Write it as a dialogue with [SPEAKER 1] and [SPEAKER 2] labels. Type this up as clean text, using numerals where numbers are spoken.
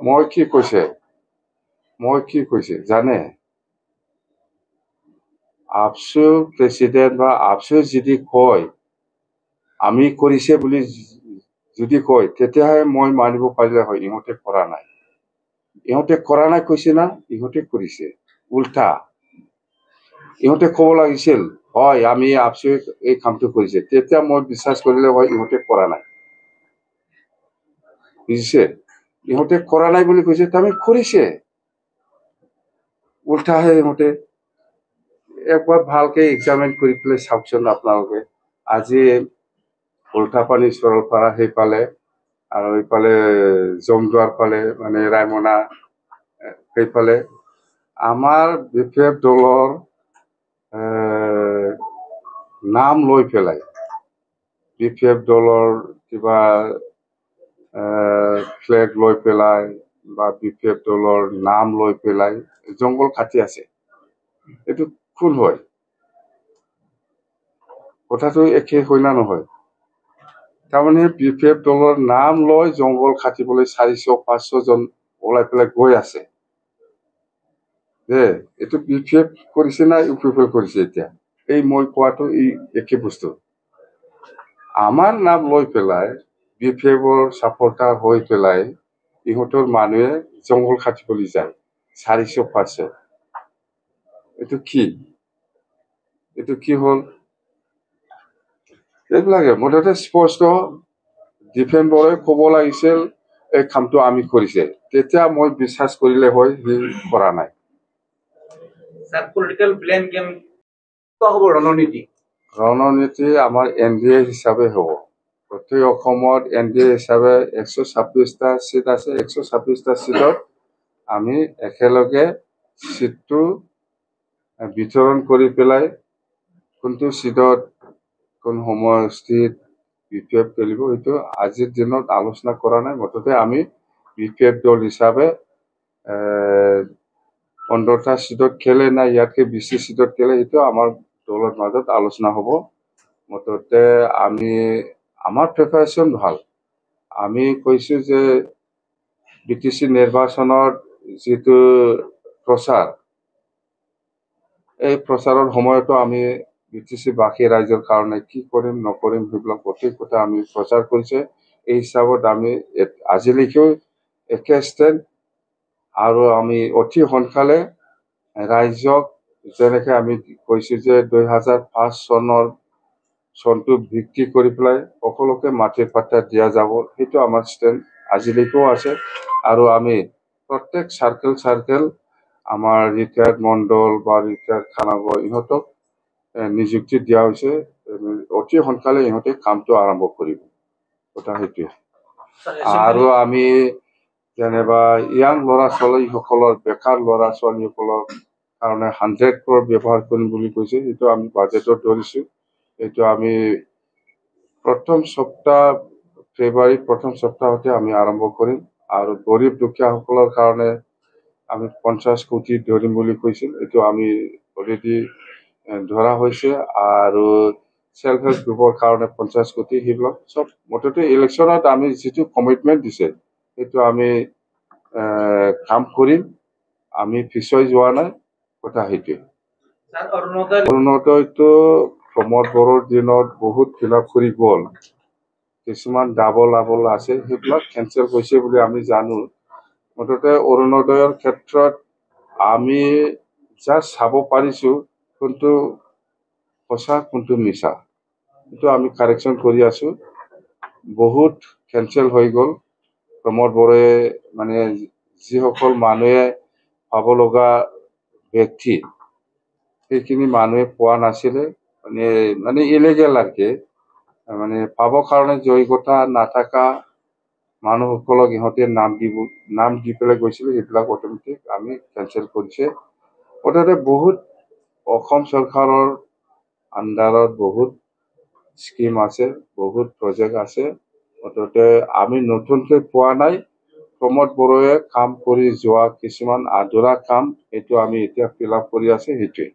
[SPEAKER 1] মই কি কৈছে জানে আপচু প্ৰেচিডেণ্ট বা আপচু যদি কয় আমি কৰিছে বুলি যদি কয় তেতিয়াহে মই মানিব পাৰিলে হয় ইহঁতে কৰা নাই কৈছে না ইহঁতে কৰিছে উল্টা ইহঁতে ক'ব লাগিছিল হয় আমি আপচু এই কামটো কৰিছে তেতিয়া মই বিশ্বাস কৰিলে হয় ইহঁতে কৰা নাই বুজিছে ইহঁতে কৰা নাই বুলি কৈছে তাৰমানে কৰিছে উল্টাহে ইহঁতে একবাৰ ভালকে এক্সামিন কৰি পেলাই চাওকচোন আপোনালোকে আজি উল্টাপানী সৰলপাৰা সেইফালে আৰু এইফালে জমদুৱাৰ ফালে মানে ৰায়মনা সেইফালে আমাৰ বিপেফ দলৰ নাম লৈ পেলাই বিপেফ দলৰ কিবা ফ্লেগ লৈ পেলাই বা বিপেফ দলৰ নাম লৈ পেলাই জংঘল কাটি আছে এইটো ভুল হয় কথাটো একে হয় না নহয় তাৰমানে বিপেফ দলৰ নাম লৈ জংঘল কাটিবলৈ 400-500 জন ওলাই পেলাই গৈ আছে যে এইটো বিপেফ কৰিছে না ইউপিএফ কৰিছে এতিয়া এই মই কোৱাটো এই একে বস্তু আমাৰ নাম লৈ পেলাই বিপেফৰ সাপোৰ্টাৰ হৈ পেলাই ইহঁতৰ মানুহে জংঘল কাটিবলৈ যায় 400-500 এইটো কি হল এইবিলাকে মুঠতে স্পষ্ট ডিফেন্ডৰে ক'ব লাগিছিল এই কামটো আমি কৰিছে তেতিয়া মই বিশ্বাস কৰিলে হয় সি কৰা নাই ৰণনীতি আমাৰ NDA হিচাপে হ'ব গোটেই অসমত NDA হিচাপে 126টা চিট আছে 126টা চিটত আমি একেলগে চিটটো বিতৰণ কৰি পেলাই কোনটো চিটত কোন সমষ্টিত বিপেফ খেলিব এইটো আজিৰ দিনত আলোচনা কৰা নাই মুঠতে আমি বিপেফ দল হিচাপে 15টা চিটত খেলে না ইয়াতকে বেছি চিটত খেলে এইটো আমাৰ দলৰ মাজত আলোচনা হ'ব মুঠতে আমি আমাৰ প্ৰিপাৰেশ্যন ভাল আমি কৈছো যে BTC নিৰ্বাচনৰ যিটো প্ৰচাৰ এই প্ৰচাৰৰ সময়তো আমি BTC বাকী ৰাইজৰ কাৰণে কি কৰিম নকৰিম সেইবিলাক গোটেই কথা আমি প্ৰচাৰ কৰিছে এই হিচাপত আমি আজিলৈকেও একে ষ্টেণ্ড আৰু আমি অতি সোনকালে ৰাইজক যেনেকৈ আমি কৈছো যে 2005 চনটো ভিত্তি কৰি পেলাই সকলোকে মাটি পাট্টা দিয়া যাব সেইটো আমাৰ ষ্টেণ্ড আজিলৈকেও আছে আৰু আমি প্ৰত্যেক চাৰ্কেল আমাৰ ৰিটায়াৰ্ড মণ্ডল বা ৰিটায়াৰ্ড খানাগৰ ইহঁতক নিযুক্তি দিয়া হৈছে অতি সোনকালে ইহঁতে কামটো আৰম্ভ কৰিব কথা সেইটোৱে আৰু আমি যেনিবা ইয়াং ল'ৰা ছোৱালীসকলৰ বেকাৰ ল'ৰা ছোৱালীসকলৰ কাৰণে 100 crore ব্যৱহাৰ কৰিম বুলি কৈছে এইটো আমি বাজেটত ধৰিছো এইটো আমি ফেব্ৰুৱাৰী প্ৰথম সপ্তাহতে আমি আৰম্ভ কৰিম আৰু গৰীব দুখীয়াসকলৰ কাৰণে আমি 50 কোটি ধৰিম বুলি কৈছিল এইটো আমি অলৰেডি ধৰা হৈছে আৰু সেল্ফ হেল্প গ্ৰুপৰ কাৰণে 50 কোটি সেইবিলাক সব মুঠতে ইলেকশ্যনত আমি যিটো কমিটমেণ্ট দিছে সেইটো আমি কাম কৰিম আমি পিছুৱাই যোৱা নাই কথা সেইটোৱে অৰুণোদয়টো প্ৰমোদ বড়োৰ দিনত বহুত ফিল আপ কৰি গ'ল কিছুমান ডাবল আছে সেইবিলাক কেঞ্চেল হৈছে বুলি আমি জানো মুঠতে অৰুণোদয়ৰ ক্ষেত্ৰত আমি জাষ্ট চাব পাৰিছো কোনটো সঁচা কোনটো মিছা এইটো আমি কাৰেকশ্যন কৰি আছো বহুত কেঞ্চেল হৈ গ'ল প্ৰমোদ বড়োৱে মানে যিসকল মানুহে পাব লগা ব্যক্তি সেইখিনি মানুহে পোৱা নাছিলে মানে ইলিগেল আৰু কি মানে পাবৰ কাৰণে যোগ্যতা নাথাকা মানুহসকলক ইহঁতে নাম দি পেলাই গৈছিলে সেইবিলাক অট'মেটিক আমি কেঞ্চেল কৰিছে মুঠতে বহুত অসম চৰকাৰৰ আণ্ডাৰত বহুত স্কিম আছে বহুত প্ৰজেক্ট আছে মুঠতে আমি নতুনকৈ পোৱা নাই প্ৰমোদ বড়োৱে কাম কৰি যোৱা কিছুমান আধৰুৱা কাম এইটো আমি এতিয়া ফিল আপ কৰি আছে সেইটোৱে